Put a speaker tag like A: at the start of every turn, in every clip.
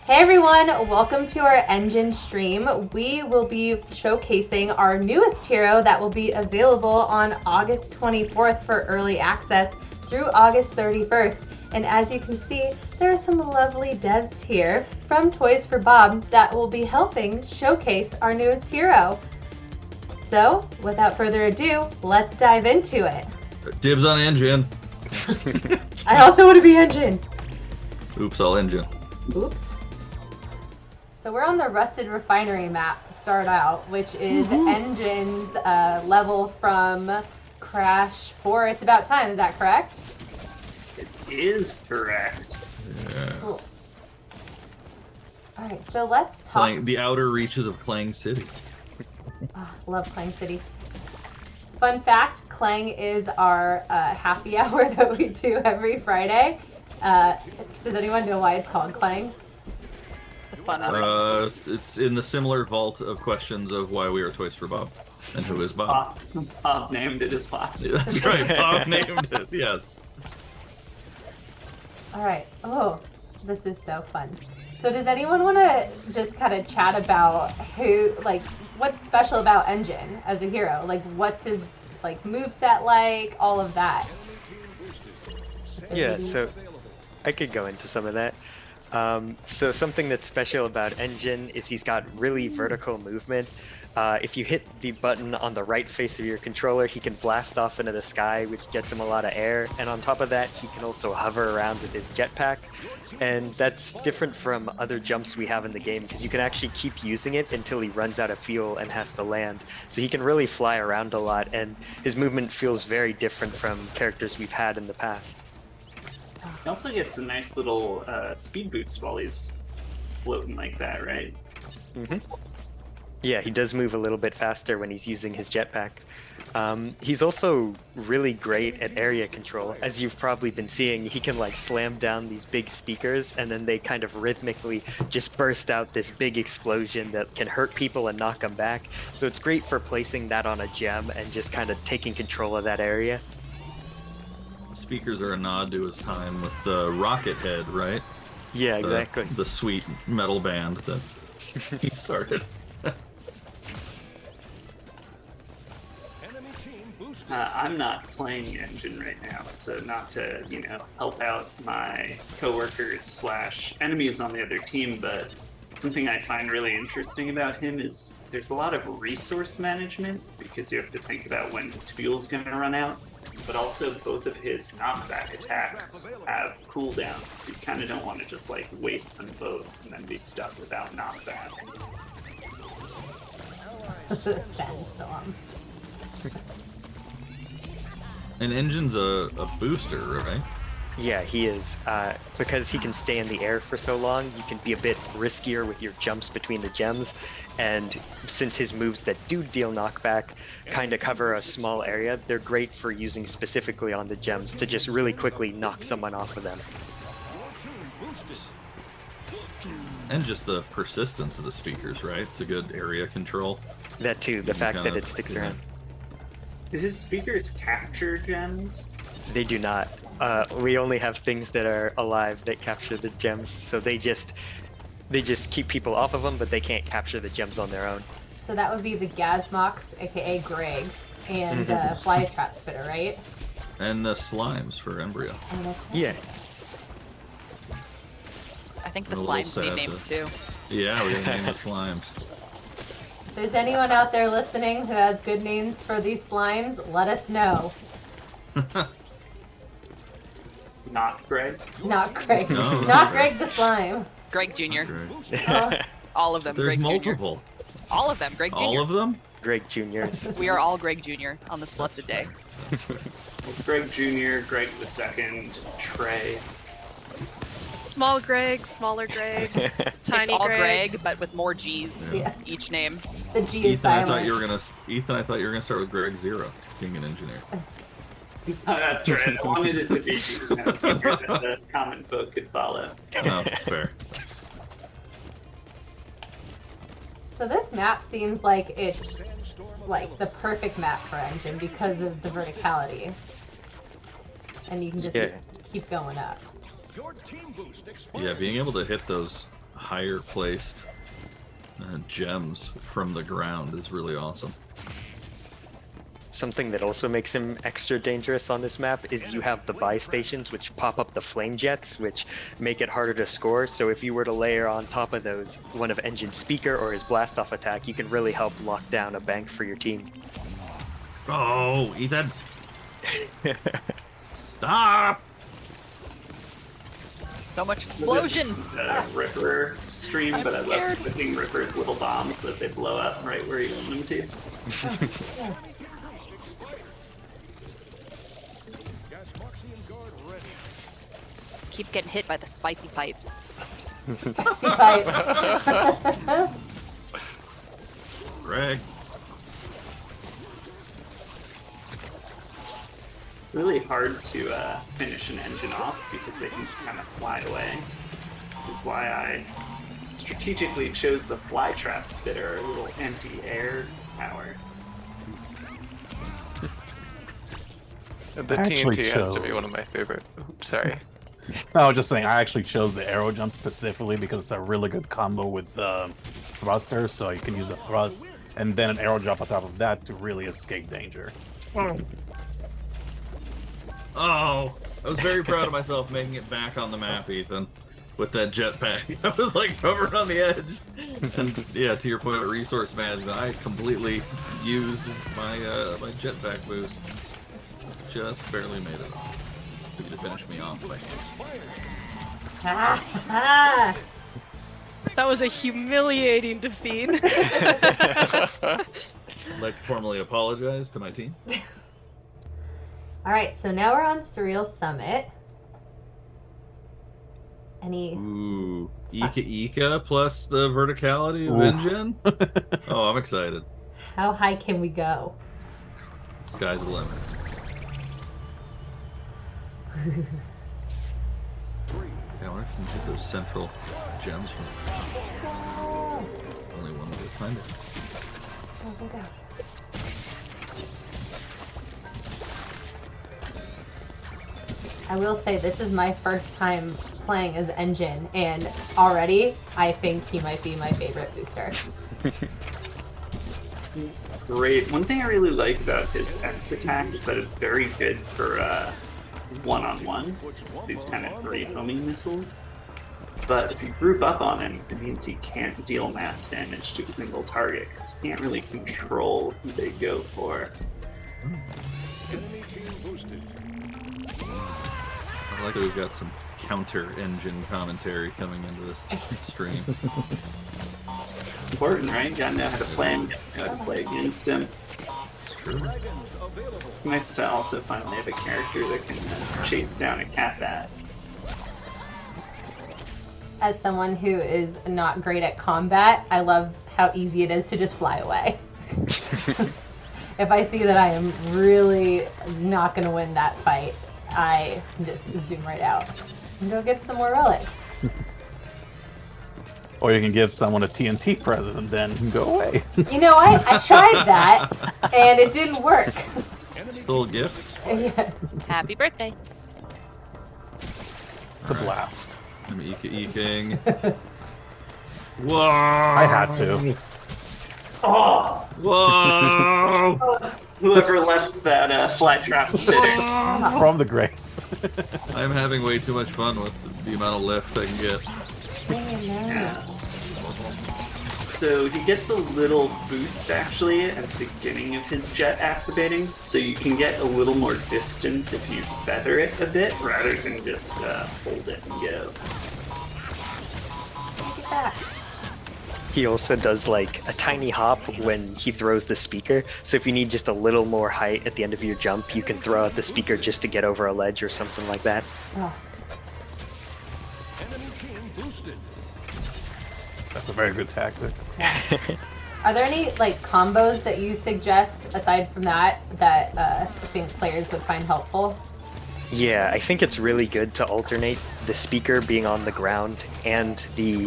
A: Hey everyone, welcome to our N.Gin stream. We will be showcasing our newest hero that will be available on August 24th for early access through August 31st. And as you can see, there are some lovely devs here from Toys for Bob that will be helping showcase our newest hero. So, without further ado, let's dive into it.
B: Dibs on N.Gin.
A: I also want to be N.Gin.
B: Oops, all N.Gin.
A: Oops. So we're on the Rusted Refinery map to start out, which is N.Gin's level from Crash 4. It's About Time, is that correct?
C: It is correct.
B: Yeah.
A: Cool. Alright, so let's talk...
B: The outer reaches of Clang City.
A: Love Clang City. Fun fact, Clang is our happy hour that we do every Friday. Does anyone know why it's called Clang?
B: It's in the similar vault of questions of why we are Toys for Bob. And who is Bob?
C: Bob named it as well.
B: Yeah, that's right, Bob named it, yes.
A: Alright, oh, this is so fun. So does anyone want to just kind of chat about what's special about N.Gin as a hero? Like, what's his, moveset like, all of that?
D: Yeah, so I could go into some of that. So something that's special about N.Gin is he's got really vertical movement. If you hit the button on the right face of your controller, he can blast off into the sky, which gets him a lot of air. And on top of that, he can also hover around with his jetpack. And that's different from other jumps we have in the game, because you can actually keep using it until he runs out of fuel and has to land. So he can really fly around a lot, and his movement feels very different from characters we've had in the past.
C: He also gets a nice little speed boost while he's floating like that, right?
D: Mm-hmm. Yeah, he does move a little bit faster when he's using his jetpack. He's also really great at area control. As you've probably been seeing, he can slam down these big speakers, and then they kind of rhythmically just burst out this big explosion that can hurt people and knock them back. So it's great for placing that on a gem and just kind of taking control of that area.
B: Speakers are a nod to his time with the Rocket Head, right?
D: Yeah, exactly.
B: The sweet metal band that he started.
C: I'm not playing N.Gin right now, so not to, help out my coworkers / enemies on the other team, but something I find really interesting about him is there's a lot of resource management, because you have to think about when his fuel's going to run out, but also both of his knockback attacks have cooldowns, so you kind of don't want to just waste them both and then be stuck without knockback.
A: Sandstorm.
B: And N.Gin's a booster, right?
D: Yeah, he is. Because he can stay in the air for so long, you can be a bit riskier with your jumps between the gems. And since his moves that do deal knockback kind of cover a small area, they're great for using specifically on the gems to just really quickly knock someone off of them.
B: And just the persistence of the speakers, right? It's a good area control.
D: That too, the fact that it sticks around.
C: Do his speakers capture gems?
D: They do not. We only have things that are alive that capture the gems, so they just keep people off of them, but they can't capture the gems on their own.
A: So that would be the Gazmox, aka Greg, and Flytrap Spitter, right?
B: And the slimes for Embryo.
D: Yeah.
E: I think the
B: A little
E: slimes need
B: sad
E: names
B: to-
E: too.
B: Yeah, we're gonna name the slimes.
A: If there's anyone out there listening who has good names for these slimes, let us know.
C: Not Greg?
A: Not Greg.
B: No,
A: Not Greg the slime.
E: Greg Jr.
B: Great.
A: Oh,
E: All of them.
B: There's
E: Greg
B: multiple.
E: Jr. All of them. Greg Jr.
B: All of them?
D: Greg Juniors.
E: We are all Greg Jr. on this blessed day.
C: Well, Greg Jr., Greg the Second, Trey.
F: Small Greg, smaller Greg, tiny
E: It's all
F: Greg.
E: Greg, but with more G's
A: yeah.
E: each name.
A: The G is
B: Ethan, I thought
A: silent.
B: you were gonna start with Greg Zero, being an engineer.
C: Oh, that's right. I wanted it to be bigger that the common folk could follow.
B: No, it's fair.
A: So this map seems like it's the perfect map for N.Gin because of the verticality. And you can just keep going up.
B: Yeah, being able to hit those higher placed gems from the ground is really awesome.
D: Something that also makes him extra dangerous on this map is you have the buy stations, which pop up the flame jets, which make it harder to score. So if you were to layer on top of those one of N.Gin's speaker or his blast off attack, you can really help lock down a bank for your team.
B: Oh, Ethan! Stop!
E: So much explosion.
C: Ripper stream,
E: I'm
C: but I
E: scared.
C: love clicking Ripper's little bombs so that they blow up right where you want them to.
E: Keep getting hit by the spicy pipes.
B: Greg.
C: Really hard to finish an engine off because they can just kind of fly away. That's why I strategically chose the fly trap spitter, a little anti-air power.
G: The
H: Actually
G: TNT has to
H: chose.
G: be one of my favorite. Oops, sorry.
H: I was just saying, I actually chose the arrow jump specifically because it's a really good combo with the thruster, so you can use a thrust and then an arrow jump on top of that to really escape danger.
B: Oh, I was very proud of myself making it back on the map, Ethan, with that jetpack. I was like hovering on the edge. And yeah, to your point of resource management, I completely used my my jetpack boost. Just barely made it off. To finish me off by hand.
F: That was a humiliating defeat.
B: I'd like to formally apologize to my team.
A: Alright, so now we're on Surreal Summit. Any...
B: Ooh, Ika plus the verticality of
H: Oof.
B: N.Gin? Oh, I'm excited.
A: How high can we go?
B: Sky's the limit. Yeah, I wonder if you can get those central gems from only one way to find it.
A: I will say this is my first time playing as N.Gin, and already I think he might be my favorite booster.
C: It's great. One thing I really like about his X attack is that it's very good for one-on-one. These kind of great homing missiles. But if you group up on him, it means he can't deal mass damage to a single target, because you can't really control who they go for.
B: I like that we've got some counter N.Gin commentary coming into this stream.
C: Important, right? You gotta know how to play him, how to play against him.
B: It's true.
C: It's nice to also finally have a character that can chase down a cat bat.
A: As someone who is not great at combat, I love how easy it is to just fly away. If I see that I am really not going to win that fight, I just zoom right out and go get some more relics.
H: Or you can give someone a TNT present and then go away.
A: You know, I tried that, and it didn't work.
B: Still a gift?
A: Yeah.
E: Happy birthday.
H: It's a blast.
B: I'm Ika-ing. Whoa!
H: I had to.
C: Oh!
B: Whoa!
C: Whoever left that flat trap spitter.
H: From the grave.
B: I'm having way too much fun with the amount of lift I can get.
C: Yeah. So he gets a little boost actually at the beginning of his jet activating, so you can get a little more distance if you feather it a bit rather than just hold it and go.
A: Look at that.
D: He also does like a tiny hop when he throws the speaker. So if you need just a little more height at the end of your jump, you can throw out the speaker just to get over a ledge or something like that.
A: Oh.
H: That's a very good tactic.
A: Are there any like combos that you suggest aside from that I think players would find helpful?
D: Yeah, I think it's really good to alternate the speaker being on the ground and the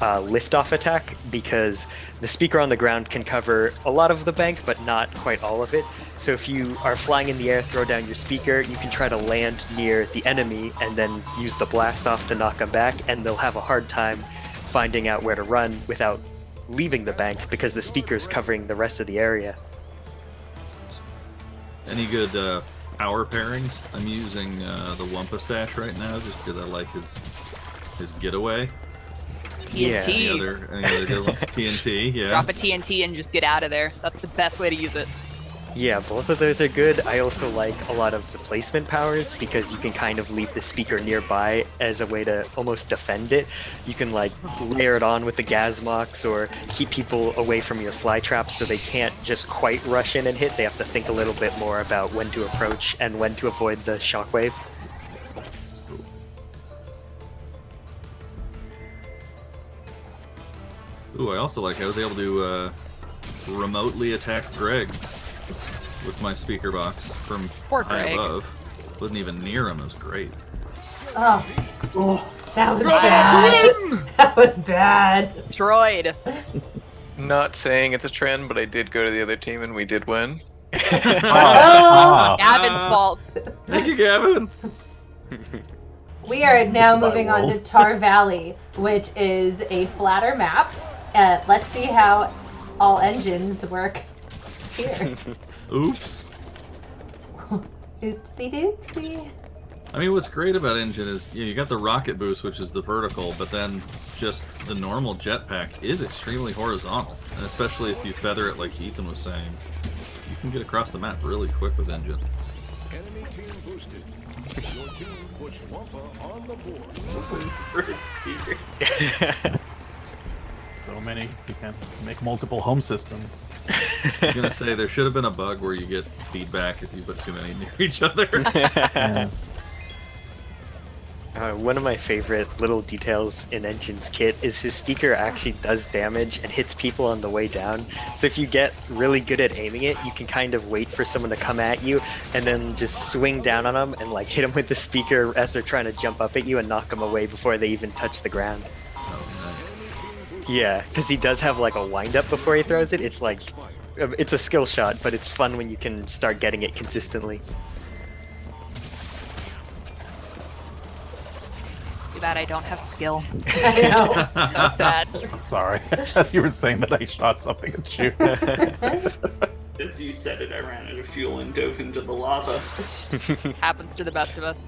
D: liftoff attack, because the speaker on the ground can cover a lot of the bank, but not quite all of it. So if you are flying in the air, throw down your speaker, you can try to land near the enemy and then use the blast off to knock them back, and they'll have a hard time finding out where to run without leaving the bank because the speaker's covering the rest of the area.
B: Any good power pairings? I'm using the Wumpa Stash right now just because I like his getaway.
D: Yeah.
E: TNT.
B: Any other good ones? TNT, yeah.
E: Drop a TNT and just get out of there. That's the best way to use it.
D: Yeah, both of those are good. I also like a lot of the placement powers because you can kind of leave the speaker nearby as a way to almost defend it. You can like layer it on with the Gazmox or keep people away from your fly traps so they can't just quite rush in and hit. They have to think a little bit more about when to approach and when to avoid the shockwave.
B: That's cool. Ooh, I also like I was able to remotely attack Greg with my speaker box from
E: Poor
B: high
E: Greg.
B: above. Wasn't even near him. It was great.
A: Oh, that was bad. That was bad.
E: Destroyed.
G: Not saying it's a trend, but I did go to the other team and we did win.
H: Ah,
E: Gavin's fault.
B: Thank you, Gavin.
A: We are now
H: Goodbye,
A: moving on to
H: Wolf.
A: Tar Valley, which is a flatter map. Let's see how all engines work here.
B: Oops.
A: Oopsie doopsie.
B: I mean, what's great about N.Gin is you got the rocket boost, which is the vertical, but then just the normal jetpack is extremely horizontal. And especially if you feather it like Ethan was saying, you can get across the map really quick with N.Gin.
I: Enemy team boosted. Your team puts Wumpa on the board.
C: For speakers.
H: so many. You can make multiple home systems.
B: I was gonna say there should have been a bug where you get feedback if you put too many near each other.
H: Yeah.
D: One of my favorite little details in N.Gin's kit is his speaker actually does damage and hits people on the way down. So if you get really good at aiming it, you can kind of wait for someone to come at you and then just swing down on them and like hit them with the speaker as they're trying to jump up at you and knock them away before they even touch the ground.
B: Oh, nice.
D: Yeah, because he does have like a wind up before he throws it. It's like, it's a skill shot, but it's fun when you can start getting it consistently.
E: Too bad I don't have skill.
A: I know.
E: So sad.
H: Sorry. As you were saying that, I shot something at you.
C: As you said it, I ran out of fuel and dove into the lava.
E: Happens to the best of us.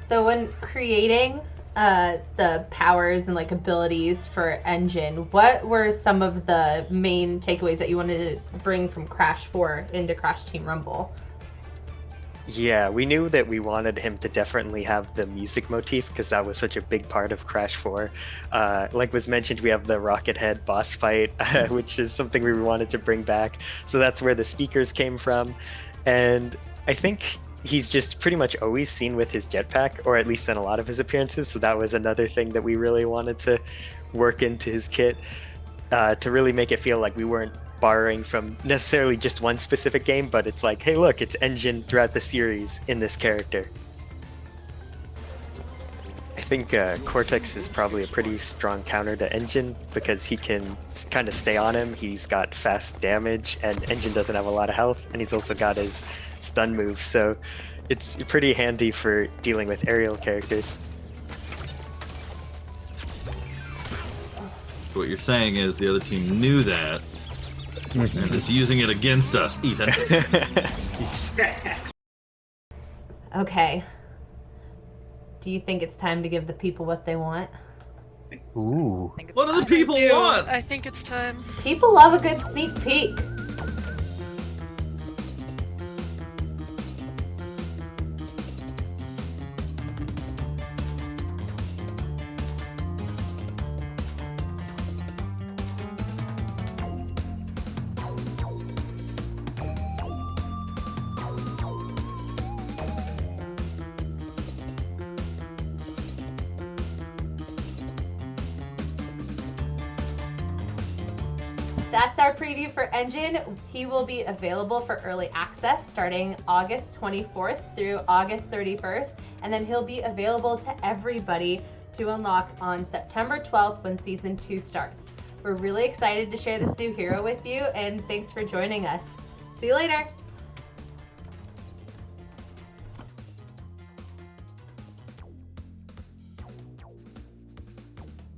A: So when creating the powers and like abilities for N.Gin, what were some of the main takeaways that you wanted to bring from Crash 4 into Crash Team Rumble?
D: Yeah, we knew that we wanted him to definitely have the music motif because that was such a big part of Crash 4. Like was mentioned, we have the Rocket Head boss fight, which is something we wanted to bring back. So that's where the speakers came from. And I think he's just pretty much always seen with his jetpack, or at least in a lot of his appearances. So that was another thing that we really wanted to work into his kit to really make it feel like we weren't borrowing from necessarily just one specific game, but it's like, hey, look, it's N.Gin throughout the series in this character. I think Cortex is probably a pretty strong counter to N.Gin because he can kind of stay on him. He's got fast damage, and N.Gin doesn't have a lot of health, and he's also got his stun moves, so it's pretty handy for dealing with aerial characters.
B: What you're saying is the other team knew that and is using it against us, Ethan.
A: Okay. Do you think it's time to give the people what they want?
H: Ooh.
B: What do the people
F: I do.
B: want?
F: I think it's time.
A: People love a good sneak peek. That's our preview for N.Gin. He will be available for early access starting August 24th through August 31st, and then he'll be available to everybody to unlock on September 12th when Season 2 starts. We're really excited to share this new hero with you, and thanks for joining us. See you later!